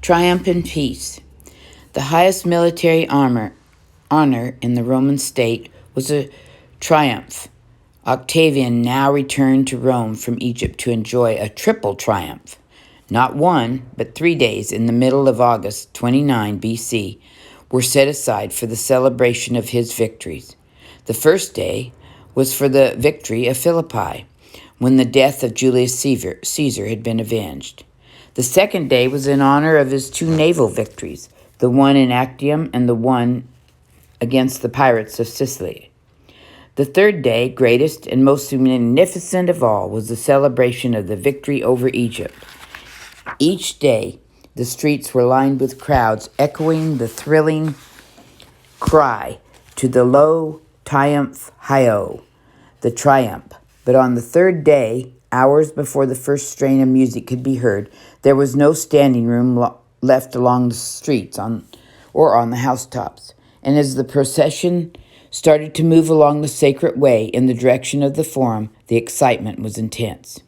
Triumph and peace. The highest military honor in the Roman state was a triumph. Octavian now returned to Rome from Egypt to enjoy a triple triumph. Not 1, but 3 days in the middle of August 29 BC were set aside for the celebration of his victories. The first day was for the victory of Philippi, when the death of Julius Caesar had been avenged. The second day was in honor of his 2 naval victories, the one in Actium and the one against the pirates of Sicily. The third day, greatest and most magnificent of all, was the celebration of the victory over Egypt. Each day, the streets were lined with crowds echoing the thrilling cry to the low triumph hio, the triumph. But on the third day, hours before the first strain of music could be heard, there was no standing room left along the streets or on the housetops. And as the procession started to move along the sacred way in the direction of the Forum, the excitement was intense.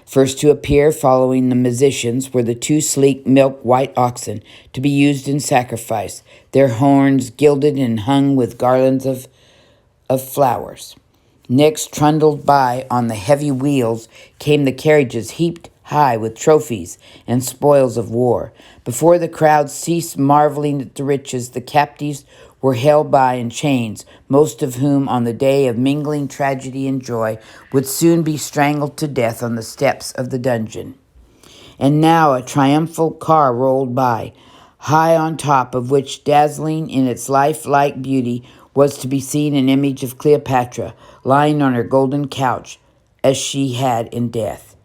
First to appear following the musicians were the 2 sleek milk-white oxen to be used in sacrifice, their horns gilded and hung with garlands of flowers. Next, trundled by on the heavy wheels, came the carriages heaped high with trophies and spoils of war. Before the crowd ceased marveling at the riches, the captives were held by in chains, most of whom on the day of mingling tragedy and joy would soon be strangled to death on the steps of the dungeon. And now a triumphal car rolled by, high on top of which, dazzling in its lifelike beauty, was to be seen an image of Cleopatra lying on her golden couch as she had in death.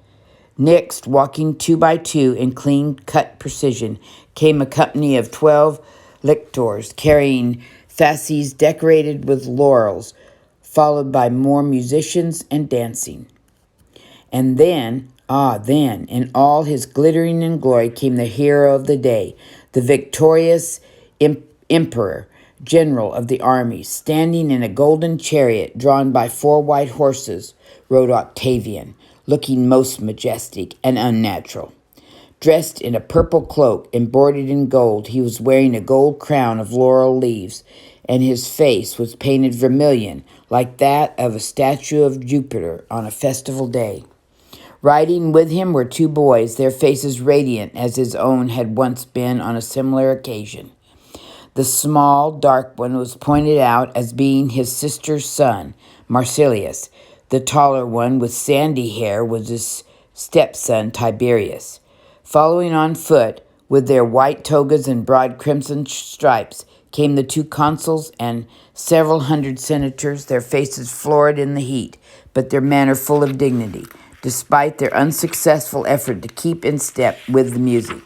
Next, walking 2 by 2 in clean-cut precision, came a company of 12 lictors carrying fasces decorated with laurels, followed by more musicians and dancing. And then, in all his glittering and glory came the hero of the day, the victorious emperor, general of the army. Standing in a golden chariot drawn by 4 white horses rode Octavian, looking most majestic and unnatural. Dressed in a purple cloak embroidered in gold, he was wearing a gold crown of laurel leaves, and his face was painted vermilion like that of a statue of Jupiter on a festival day. Riding with him were 2 boys, their faces radiant as his own had once been on a similar occasion. The small, dark one was pointed out as being his sister's son, Marsilius. The taller one with sandy hair was his stepson, Tiberius. Following on foot, with their white togas and broad crimson stripes, came the 2 consuls and several hundred senators, their faces florid in the heat, but their manner full of dignity, despite their unsuccessful effort to keep in step with the music.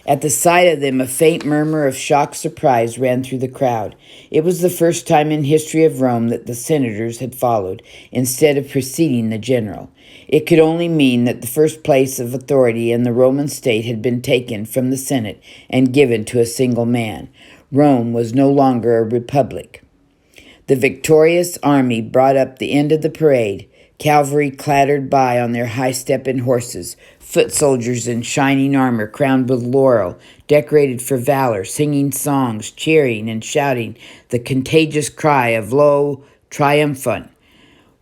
At the sight of them, a faint murmur of shocked surprise ran through the crowd. It was the first time in history of Rome that the senators had followed, instead of preceding the general. It could only mean that the first place of authority in the Roman state had been taken from the Senate and given to a single man. Rome was no longer a republic. The victorious army brought up the end of the parade. Cavalry clattered by on their high-stepping horses, foot soldiers in shining armor crowned with laurel, decorated for valor, singing songs, cheering and shouting the contagious cry of Lo Triumphant.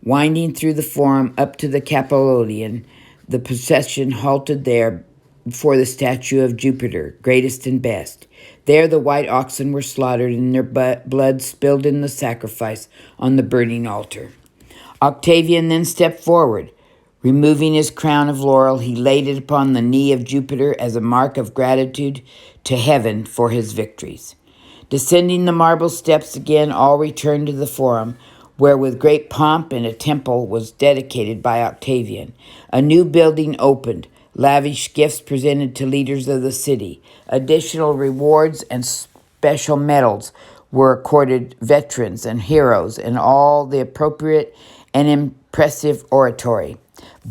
Winding through the Forum up to the Capitolium, the procession halted there before the statue of Jupiter, greatest and best. There the white oxen were slaughtered and their blood spilled in the sacrifice on the burning altar. Octavian then stepped forward. Removing his crown of laurel, he laid it upon the knee of Jupiter as a mark of gratitude to heaven for his victories. Descending the marble steps again, all returned to the Forum, where with great pomp and a temple was dedicated by Octavian. A new building opened, lavish gifts presented to leaders of the city. Additional rewards and special medals were accorded veterans and heroes in all the appropriate and impressive oratory.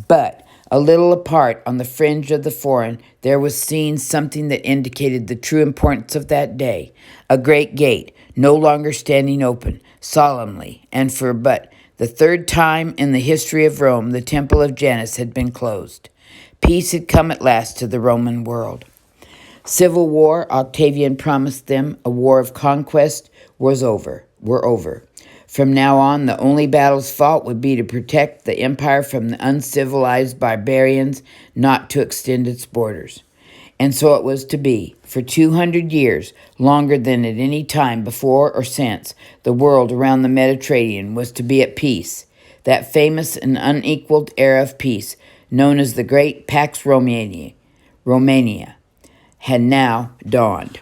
But a little apart on the fringe of the Forum, there was seen something that indicated the true importance of that day. A great gate, no longer standing open, solemnly, and for but the 3rd time in the history of Rome, the temple of Janus had been closed. Peace had come at last to the Roman world. Civil war, Octavian promised them a war of conquest, were over. From now on, the only battles fought would be to protect the empire from the uncivilized barbarians, not to extend its borders. And so it was to be. For 200 years, longer than at any time before or since, the world around the Mediterranean was to be at peace. That famous and unequaled era of peace, known as the Great Pax Romania, had now dawned.